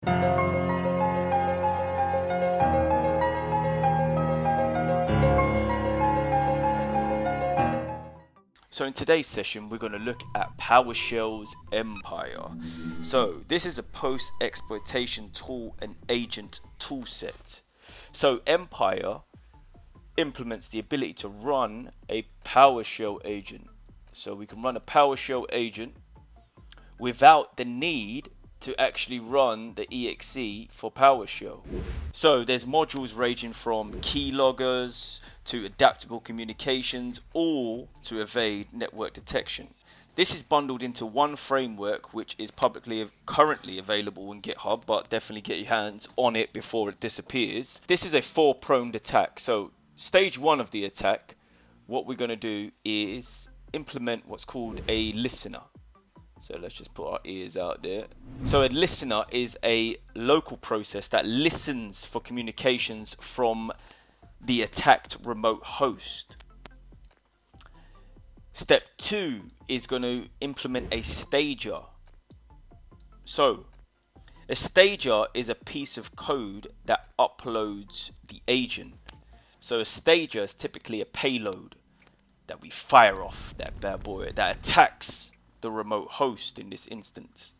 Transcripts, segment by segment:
So in today's session, we're going to look at PowerShell's Empire. So this is a post-exploitation tool and agent toolset. So Empire implements the ability to run a PowerShell agent. So we can run a PowerShell agent without the need to actually run the exe for PowerShell. So there's modules ranging from keyloggers to adaptable communications, all to evade network detection. This is bundled into one framework which is currently available in GitHub, but definitely get your hands on it before it disappears. This is a four-pronged attack. So stage one of the attack, what we're going to do is implement what's called a listener. So let's just put our ears out there. So a listener is a local process that listens for communications from the attacked remote host. Step 2 is going to implement a stager. So a stager is a piece of code that uploads the agent. So a stager is typically a payload that we fire off, that bad boy that attacks the remote host in this instance.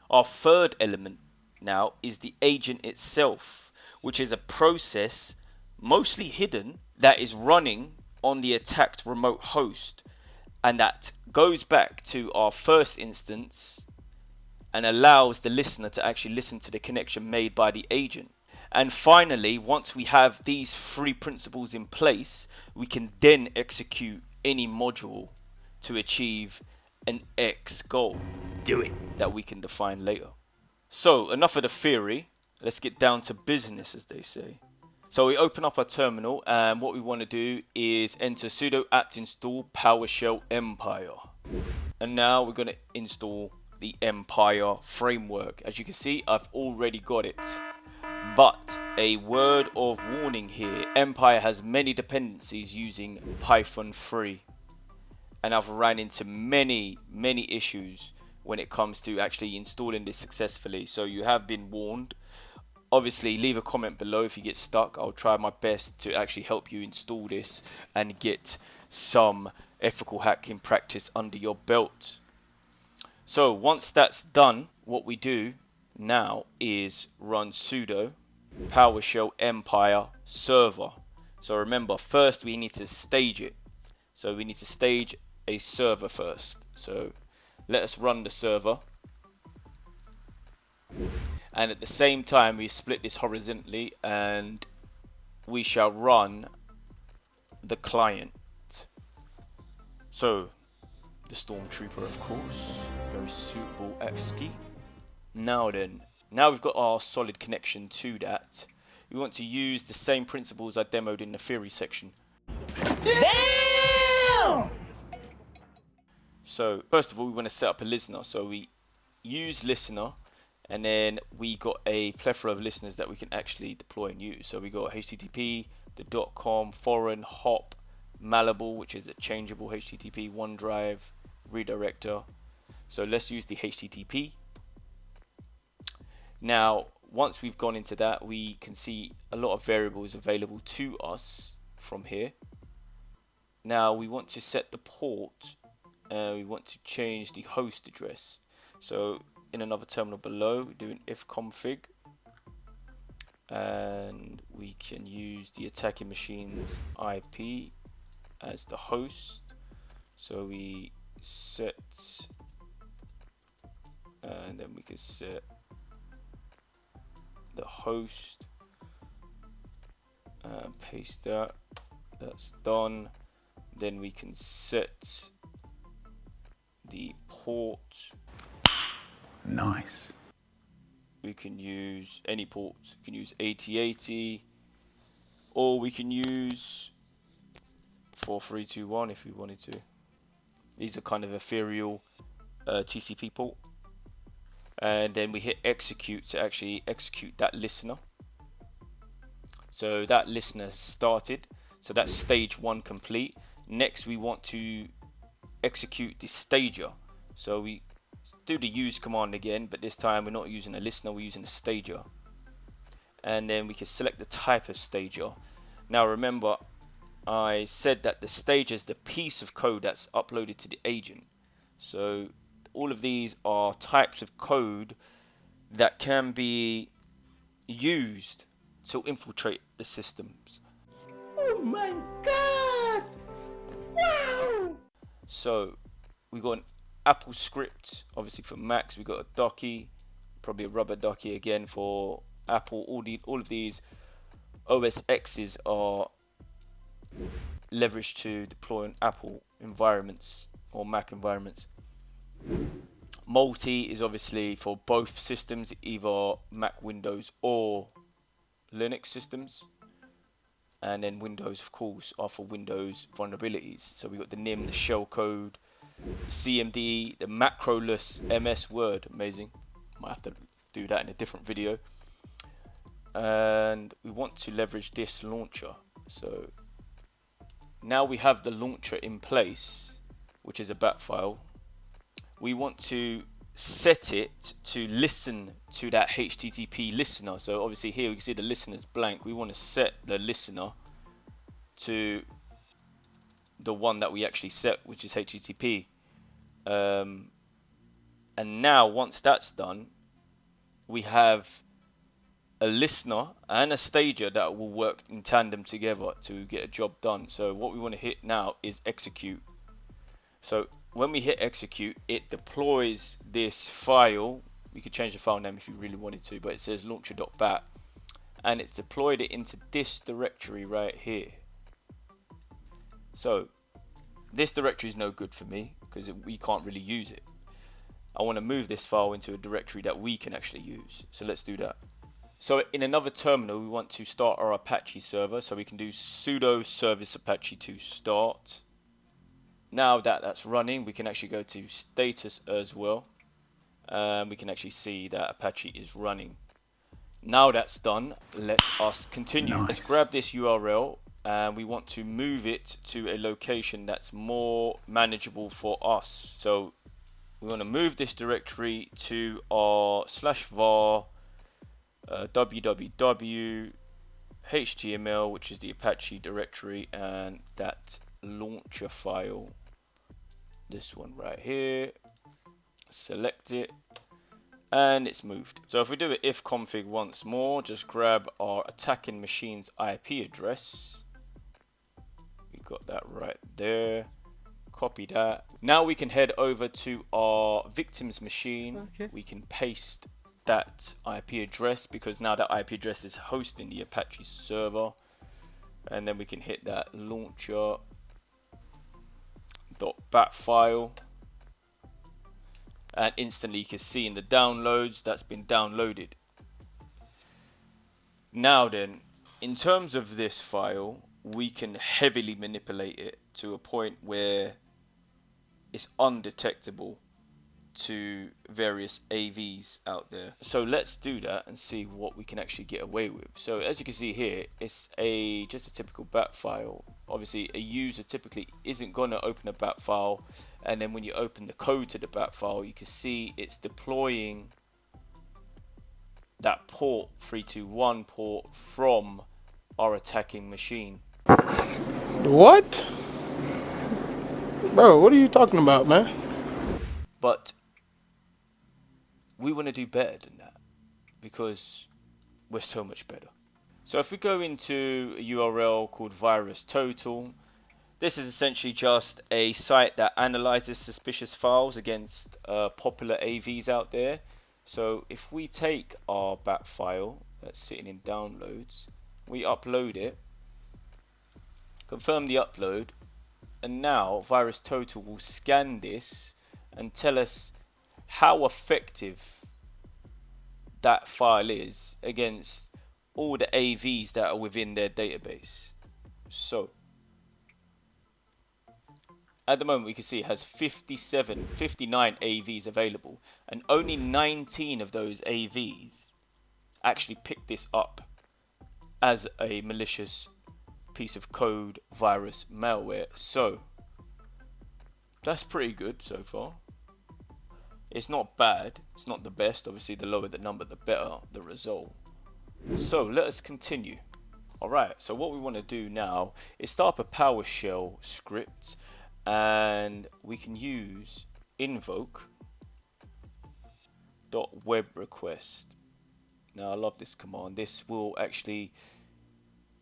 Our third element now is the agent itself, which is a process mostly hidden that is running on the attacked remote host, and that goes back to our first instance and allows the listener to actually listen to the connection made by the agent. And finally, once we have these three principles in place, we can then execute any module to achieve an X goal. Do it. That we can define later. So enough of the theory, let's get down to business, as they say. So we open up our terminal, and what we want to do is enter sudo apt install PowerShell Empire. And now we're going to install the Empire framework. As you can see, I've already got it. But a word of warning here, Empire has many dependencies using Python 3. And I've ran into many issues when it comes to actually installing this successfully. So you have been warned. Obviously, leave a comment below if you get stuck. I'll try my best to actually help you install this and get some ethical hacking practice under your belt. So once that's done, what we do now is run sudo PowerShell Empire server. So remember, first we need to stage it. So we need to stage a server first. So let us run the server. And at the same time, we split this horizontally and we shall run the client. So the Stormtrooper, of course, very suitable ASCII. Now then, now we've got our solid connection to that. We want to use the same principles I demoed in the theory section. Damn! So first of all, we want to set up a listener. So we use listener, and then we got a plethora of listeners that we can actually deploy and use. So we got HTTP, the .com, foreign, hop, malleable, which is a changeable HTTP, OneDrive, redirector. So let's use the HTTP. Now, once we've gone into that, we can see a lot of variables available to us from here. Now we want to set the port. We want to change the host address. So in another terminal below, we do an ifconfig, and we can use the attacking machine's IP as the host. So we set, and then we can set the host, and paste that. That's done. Then we can set the port. Nice. We can use any port. We can use 8080, or we can use 4321 if we wanted to. These are kind of ethereal TCP port. And then we hit execute to actually execute that listener. So that listener started. So that's stage 1 complete. Next we want to execute the stager. So we do the use command again, but this time we're not using a listener, we're using a stager. And then we can select the type of stager. Now remember, I said that the stager is the piece of code that's uploaded to the agent. So all of these are types of code that can be used to infiltrate the systems. Oh my god! Wow! So we got an Apple script, obviously for Macs. We got a Docky, probably a rubber Docky again for Apple. All of these OS X's are leveraged to deploy on Apple environments or Mac environments. Multi is obviously for both systems, either Mac, Windows or Linux systems. And then Windows, of course, are for Windows vulnerabilities. So we got the NIM, the shellcode, the CMD, the macroless MS Word. Amazing. Might have to do that in a different video. And we want to leverage this launcher. So now we have the launcher in place, which is a bat file. We want to set it to listen to that HTTP listener. So obviously here we can see the listener's blank. We want to set the listener to the one that we actually set, which is HTTP. And now once that's done, we have a listener and a stager that will work in tandem together to get a job done. So what we want to hit now is execute. So when we hit execute, it deploys this file. We could change the file name if you really wanted to, but it says launcher.bat, and it's deployed it into this directory right here. So this directory is no good for me because we can't really use it. I want to move this file into a directory that we can actually use. So let's do that. So in another terminal, we want to start our Apache server. So we can do sudo service apache to start. Now that that's running, we can actually go to status as well. We can actually see that Apache is running. Now that's done, let us continue. Nice. Let's grab this URL and we want to move it to a location that's more manageable for us. So we want to move this directory to our /var www html, which is the Apache directory, and that launcher file, this one right here, select it, and it's moved. So if we do an if config once more, just grab our attacking machine's IP address. We got that right there. Copy that. Now we can head over to our victim's machine. Okay. We can paste that IP address because now that IP address is hosting the Apache server. And then we can hit that launcher.bat file. And instantly you can see in the downloads that's been downloaded. Now then, in terms of this file, we can heavily manipulate it to a point where it's undetectable to various AVs out there. So let's do that and see what we can actually get away with. So as you can see here, it's just a typical bat file. Obviously a user typically isn't going to open a bat file, and then when you open the code to the bat file, you can see it's deploying that port 321 port from our attacking machine. What? Bro, what are you talking about, man? But we want to do better than that because we're so much better. So if we go into a URL called VirusTotal, this is essentially just a site that analyzes suspicious files against popular AVs out there. So if we take our bat file that's sitting in downloads, we upload it, confirm the upload, and now VirusTotal will scan this and tell us how effective that file is against all the AVs that are within their database. So at the moment we can see it has 59 AVs available, and only 19 of those AVs actually pick this up as a malicious piece of code, virus, malware. So that's pretty good so far. It's not bad, it's not the best. Obviously the lower the number the better the result. So let us continue. Alright, so what we want to do now is start up a PowerShell script, and we can use invoke.webRequest. Now I love this command. This will actually,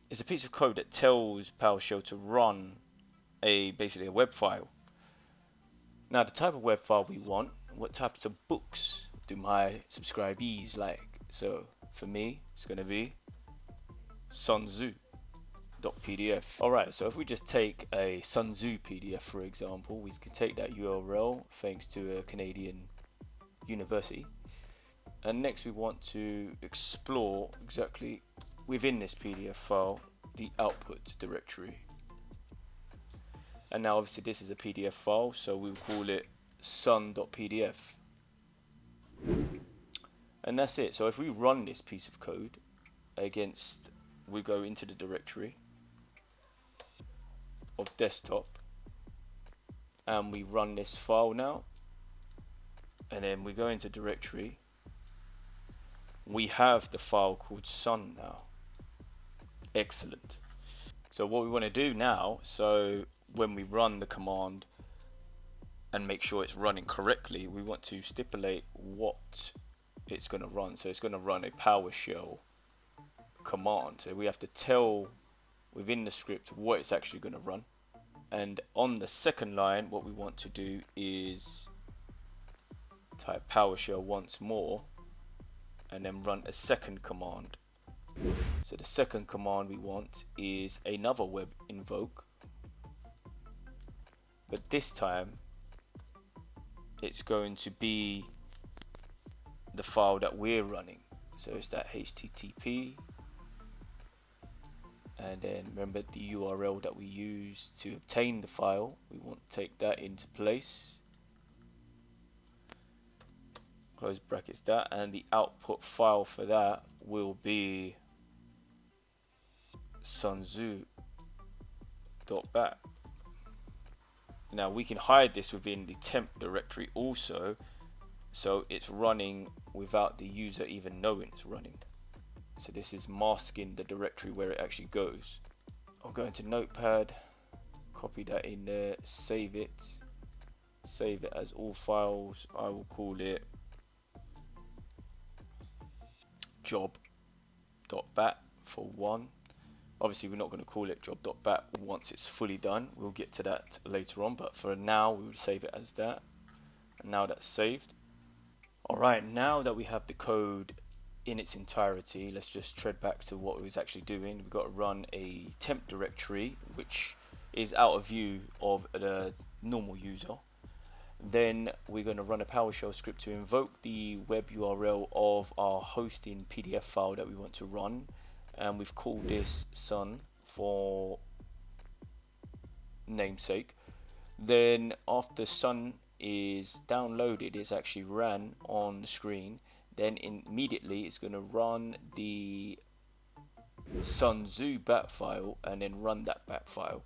it's a piece of code that tells PowerShell to run basically a web file. Now the type of web file we want, what types of books do my subscribees like? So for me, it's going to be Sun Tzu.pdf. Alright, so if we just take a Sun Tzu PDF for example, we can take that URL thanks to a Canadian university. And next we want to explore exactly within this PDF file the output directory. And now obviously this is a PDF file, so we'll call it sun.pdf. And that's it. So if we run this piece of code against, we go into the directory of desktop and we run this file now, and then we go into directory, we have the file called sun now. Excellent. So what we want to do now, so when we run the command and make sure it's running correctly, we want to stipulate what it's going to run. So it's going to run a PowerShell command. So we have to tell within the script what it's actually going to run. And on the second line, what we want to do is type PowerShell once more and then run a second command. So the second command we want is another web invoke, but this time it's going to be the file that we're running. So it's that HTTP, and then remember the URL that we use to obtain the file, we want to take that into place, close brackets that, and the output file for that will be sunzu.bat. Now we can hide this within the temp directory also, so it's running without the user even knowing it's running. So this is masking the directory where it actually goes. I'll go into Notepad, copy that in there, save it as all files. I will call it job.bat for one. Obviously we're not going to call it job.bat once it's fully done. We'll get to that later on, but for now we will save it as that. And now that's saved. Alright, now that we have the code in its entirety, let's just tread back to what we was actually doing. We've got to run a temp directory which is out of view of the normal user. Then we're going to run a PowerShell script to invoke the web URL of our hosting PDF file that we want to run, and we've called this sun for namesake. Then after sun is downloaded, it's actually ran on the screen, then immediately it's going to run the sunzu bat file and then run that bat file.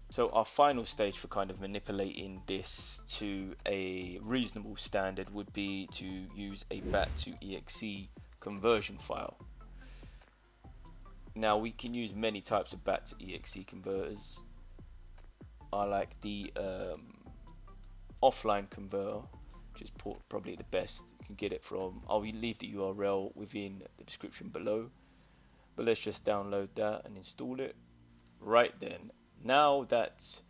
So our final stage for kind of manipulating this to a reasonable standard would be to use a bat to exe conversion file. Now we can use many types of bat to exe converters. I like the offline converter, which is probably the best. You can get it from, I'll leave the URL within the description below, but let's just download that and install it. Right then, now that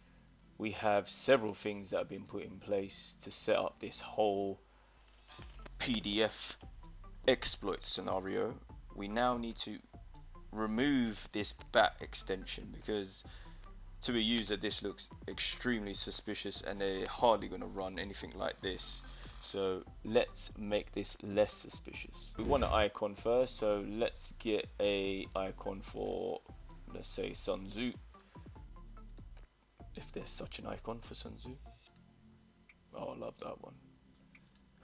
we have several things that have been put in place to set up this whole PDF exploit scenario, we now need to remove this bat extension, because to a user this looks extremely suspicious and they're hardly going to run anything like this. So let's make this less suspicious. We want an icon first, so let's get a icon for, let's say, sunzu, if there's such an icon for sunzu. Oh, I love that one.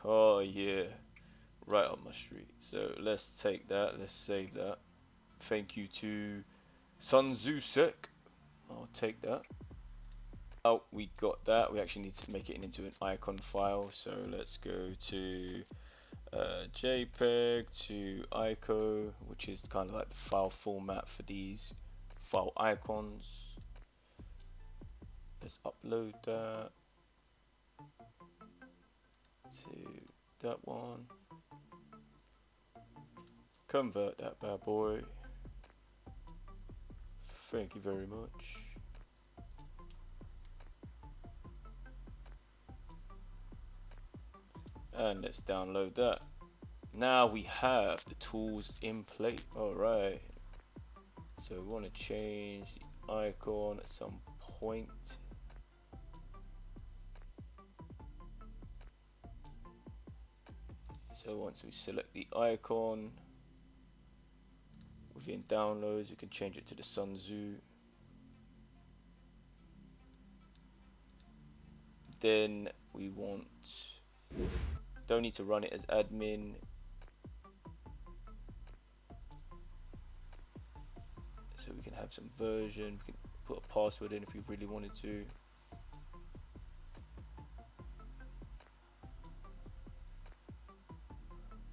Oh yeah, right up my street. So let's take that, let's save that. Thank you to sunzu sec. I'll take that. Oh, we got that. We actually need to make it into an icon file. So let's go to JPEG to ICO, which is kind of like the file format for these file icons. Let's upload that to that one. Convert that bad boy. Thank you very much. And let's download that. Now we have the tools in place. Alright. So we want to change the icon at some point. So once we select the icon, within downloads we can change it to the Sun Tzu. Then we don't need to run it as admin. So we can have some version, we can put a password in if we really wanted to.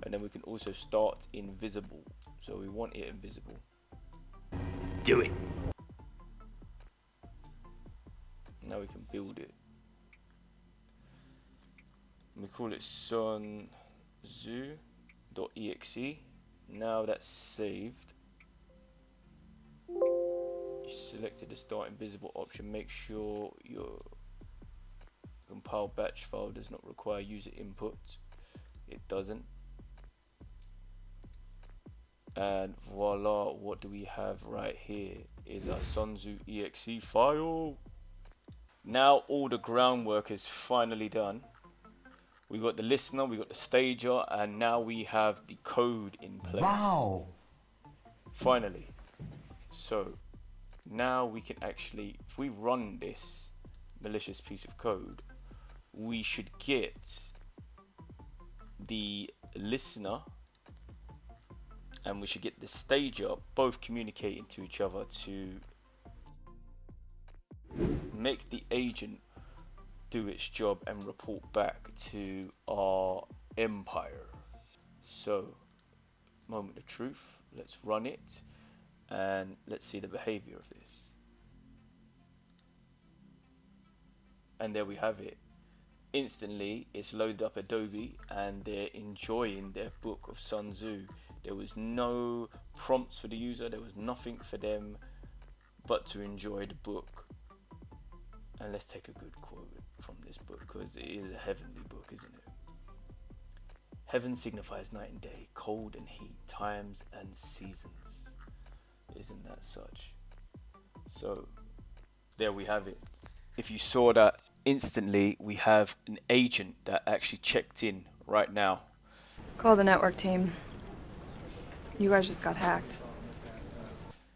And then we can also start invisible. So we want it invisible. Do it. Now we can build it. We call it sunzu.exe. Now that's saved. You selected the start invisible option. Make sure your compile batch file does not require user input. It doesn't. And voila, what do we have right here is our sunzu.exe file. Now all the groundwork is finally done. We got the listener, we got the stager, and now we have the code in place. Wow. Finally. So now we can actually, if we run this malicious piece of code, we should get the listener and we should get the stager both communicating to each other to make the agent do its job and report back to our empire. So, moment of truth, let's run it and let's see the behavior of this. And there we have it. Instantly it's loaded up Adobe and they're enjoying their book of Sun Tzu. There was no prompts for the user, there was nothing for them but to enjoy the book. And let's take a good quote from this book, because it is a heavenly book, isn't it? Heaven signifies night and day, cold and heat, times and seasons. Isn't that such? So there we have it. If you saw that, instantly we have an agent that actually checked in right now. Call the network team. You guys just got hacked.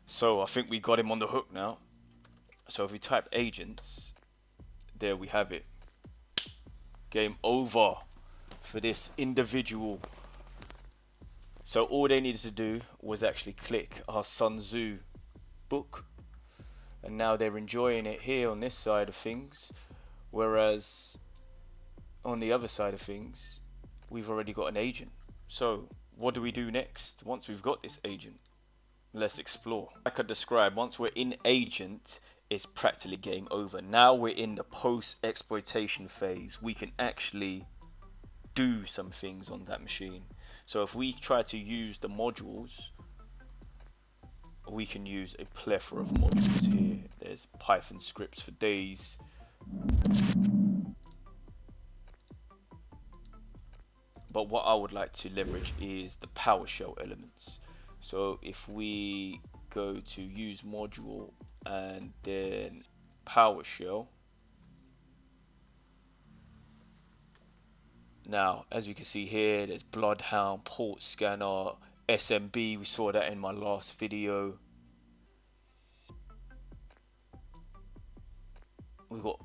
So I think we got him on the hook now. So if we type agents, there we have it. Game over for this individual. So all they needed to do was actually click our Sun Tzu book, and now they're enjoying it here on this side of things, whereas on the other side of things we've already got an agent. So what do we do next once we've got this agent? Let's explore. Like I described, once we're in agent, it's practically game over. Now we're in the post-exploitation phase. We can actually do some things on that machine. So if we try to use the modules, we can use a plethora of modules here. There's Python scripts for days. But what I would like to leverage is the PowerShell elements. So if we go to use module and then PowerShell. Now, as you can see here, there's Bloodhound, Port Scanner, SMB. We saw that in my last video. We've got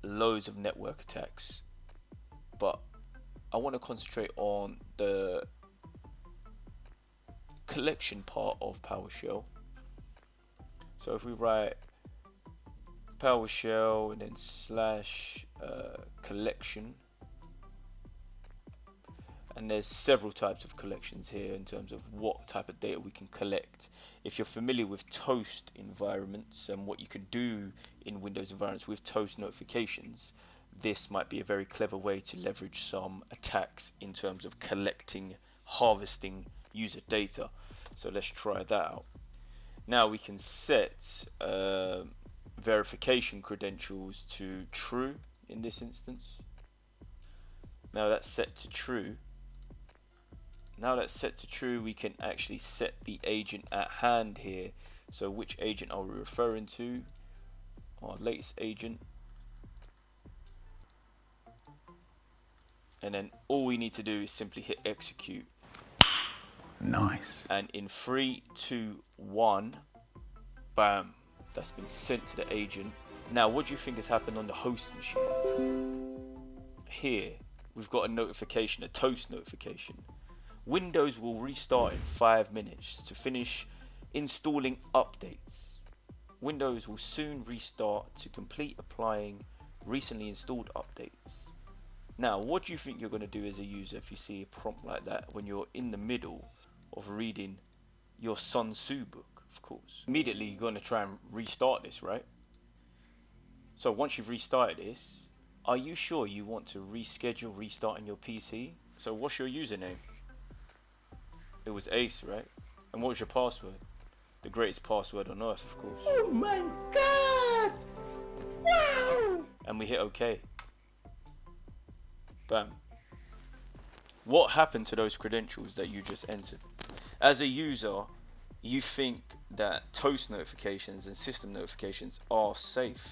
loads of network attacks, but I want to concentrate on the collection part of PowerShell. So if we write PowerShell and then slash collection. And there's several types of collections here in terms of what type of data we can collect. If you're familiar with Toast environments and what you can do in Windows environments with Toast notifications, this might be a very clever way to leverage some attacks in terms of collecting, harvesting user data. So let's try that out. Now we can set verification credentials to true in this instance. Now that's set to true. Now that's set to true, we can actually set the agent at hand here. So which agent are we referring to? Our latest agent. And then all we need to do is simply hit execute. Nice. And in 3, 2, 1, bam, that's been sent to the agent. Now what do you think has happened on the host machine? Here we've got a notification, a Toast notification. Windows will restart in 5 minutes to finish installing updates. Windows will soon restart to complete applying recently installed updates. Now, what do you think you're going to do as a user if you see a prompt like that when you're in the middle of reading your Sun Tzu book, of course? Immediately, you're going to try and restart this, right? So once you've restarted this, are you sure you want to reschedule restarting your PC? So what's your username? It was Ace, right? And what was your password? The greatest password on earth, of course. Oh my god! Wow! And we hit OK. Bam. What happened to those credentials that you just entered? As a user, you think that Toast notifications and system notifications are safe.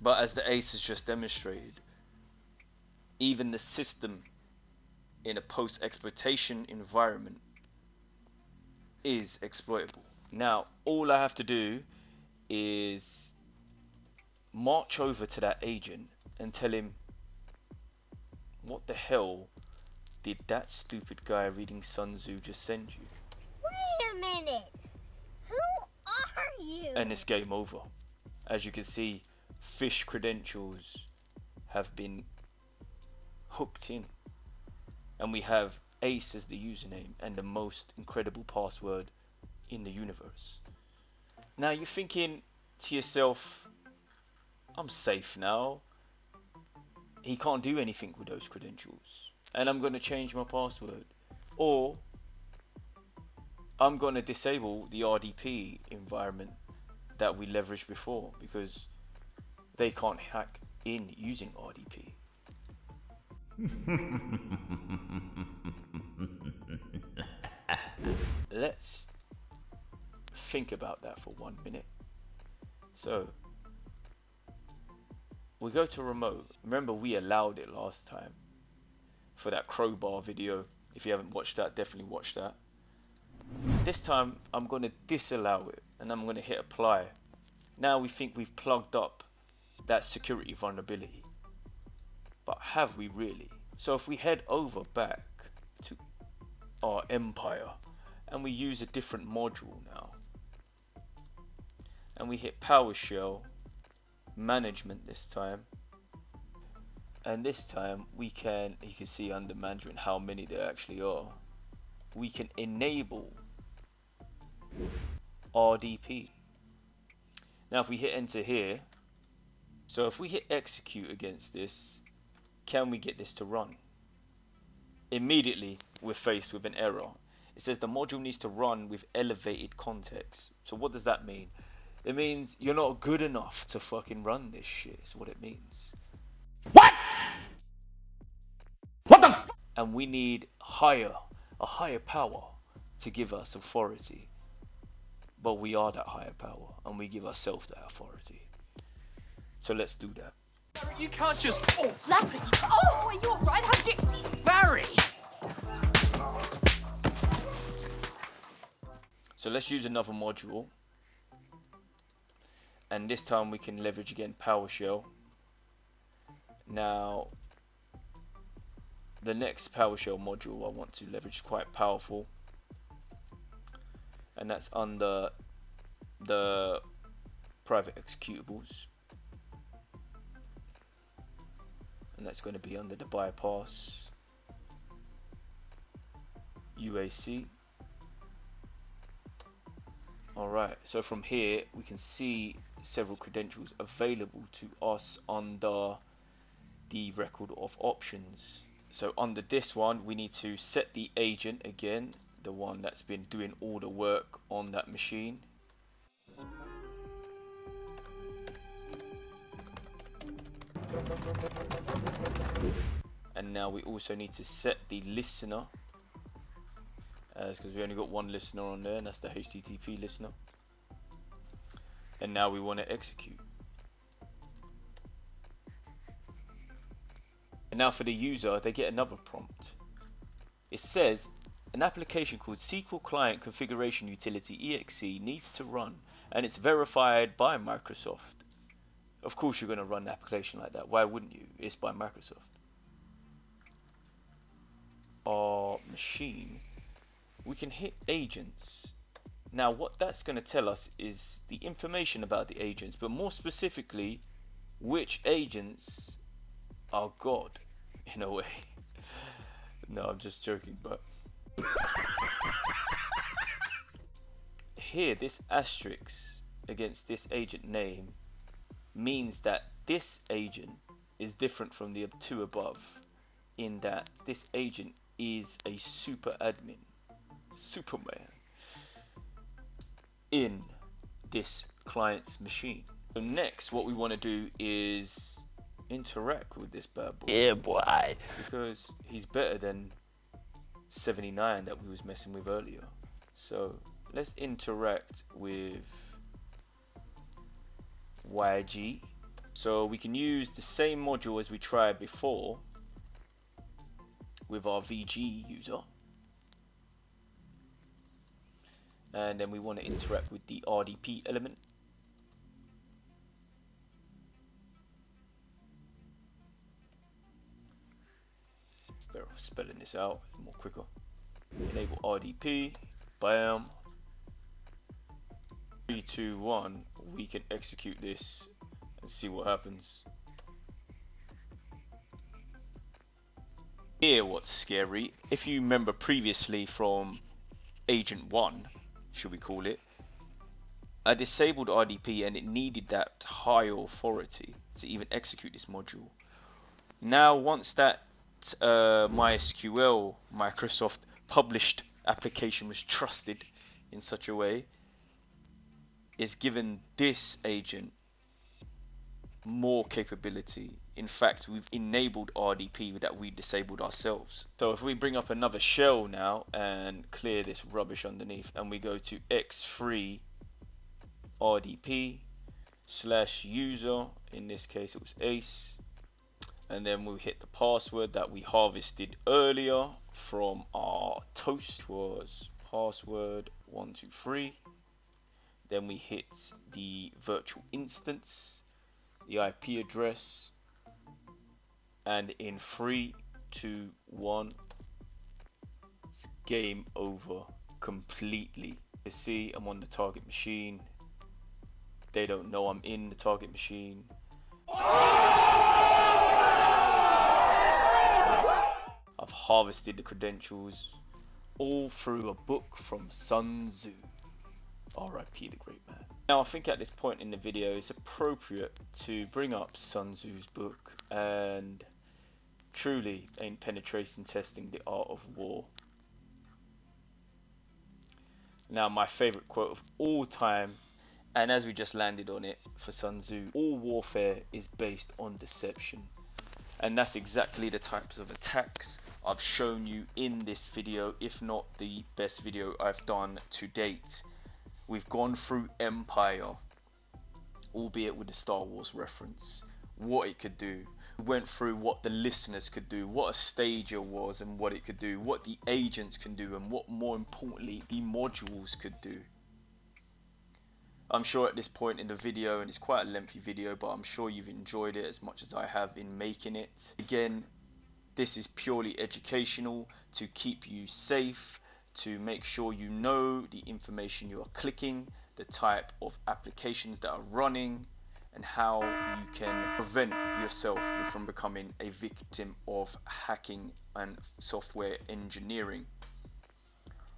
But as the Ace has just demonstrated, even the system in a post-exploitation environment is exploitable. Now, all I have to do is march over to that agent and tell him, what the hell did that stupid guy reading Sun Tzu just send you? Wait a minute! Who are you? And it's game over. As you can see, fish credentials have been hooked in. And we have Ace as the username and the most incredible password in the universe. Now you're thinking to yourself, I'm safe now. He can't do anything with those credentials. And I'm going to change my password. Or I'm going to disable the RDP environment that we leveraged before, because they can't hack in using RDP. Let's think about that for 1 minute. So we go to remote. Remember, we allowed it last time for that crowbar video. If you haven't watched that, definitely watch that. This time I'm going to disallow it and I'm going to hit apply. Now we think we've plugged up that security vulnerability, but have we really? So if we head over back to our Empire and we use a different module now, and we hit PowerShell management this time, and this time we can, you can see under management how many there actually are. We can enable RDP. Now if we hit enter here, so if we hit execute against this, can we get this to run? Immediately we're faced with an error. It says the module needs to run with elevated context. So what does that mean? It means you're not good enough to fucking run this shit, is what it means. What? What the f? And we need a higher power to give us authority. But we are that higher power, and we give ourselves that authority. So let's do that. You can't just. Oh, Lappy! Oh, are you alright? How did Barry! So let's use another module. And this time we can leverage again PowerShell. Now, the next PowerShell module I want to leverage is quite powerful. And that's under the private executables, and that's going to be under the bypass UAC. Alright, so from here we can see several credentials available to us under the record of options. So under this one we need to set the agent again, the one that's been doing all the work on that machine. And now we also need to set the listener, because we only got one listener on there, and that's the HTTP listener. And now we want to execute. And now for the user, they get another prompt. It says an application called SQL Client Configuration Utility .exe needs to run, and it's verified by Microsoft. Of course you're going to run an application like that. Why wouldn't you? It's by Microsoft. Our machine, we can hit agents. Now what that's going to tell us is the information about the agents, but more specifically which agents are God, in a way. No, I'm just joking, but here this asterisk against this agent name means that this agent is different from the two above, in that this agent is a super admin, Superman, in this client's machine. So next what we want to do is interact with this bad boy. Yeah, boy. Because he's better than 79 that we was messing with earlier. So let's interact with YG. So we can use the same module as we tried before with our VG user, and then we want to interact with the RDP element. Better off spelling this out more quicker. Enable RDP, bam. 3, 2, 1, we can execute this and see what happens. Here what's scary, if you remember previously from Agent 1, should we call it, I disabled RDP and it needed that high authority to even execute this module. Now once that MySQL Microsoft published application was trusted in such a way, is given this agent more capability. In fact, we've enabled RDP that we disabled ourselves. So if we bring up another shell now and clear this rubbish underneath, and we go to x3 RDP / user, in this case it was Ace, and then we hit the password that we harvested earlier from our toast, was password 123. Then we hit the virtual instance, the IP address, and in 3, 2, 1, it's game over completely. You see, I'm on the target machine. They don't know I'm in the target machine. I've harvested the credentials all through a book from Sun Tzu. RIP the great man. Now I think at this point in the video it's appropriate to bring up Sun Tzu's book and truly ain't penetration testing the art of war. Now my favorite quote of all time, and as we just landed on it for Sun Tzu, all warfare is based on deception. And that's exactly the types of attacks I've shown you in this video, if not the best video I've done to date. We've gone through Empire, albeit with the Star Wars reference, what it could do. We went through what the listeners could do, what a stager was and what it could do, what the agents can do, and what more importantly the modules could do. I'm sure at this point in the video, and it's quite a lengthy video, but I'm sure you've enjoyed it as much as I have in making it. Again, this is purely educational to keep you safe, to make sure you know the information you are clicking, the type of applications that are running, and how you can prevent yourself from becoming a victim of hacking and software engineering.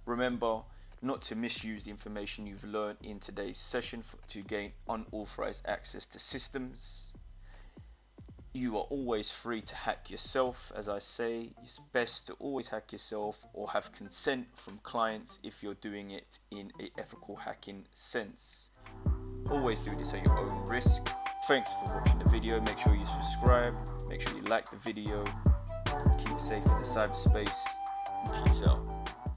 Remember not to misuse the information you've learned in today's session to gain unauthorized access to systems. You are always free to hack yourself. As I say, it's best to always hack yourself or have consent from clients if you're doing it in an ethical hacking sense. Always do this at your own risk. Thanks for watching the video. Make sure you subscribe. Make sure you like the video. Keep safe in the cyberspace. Peace out.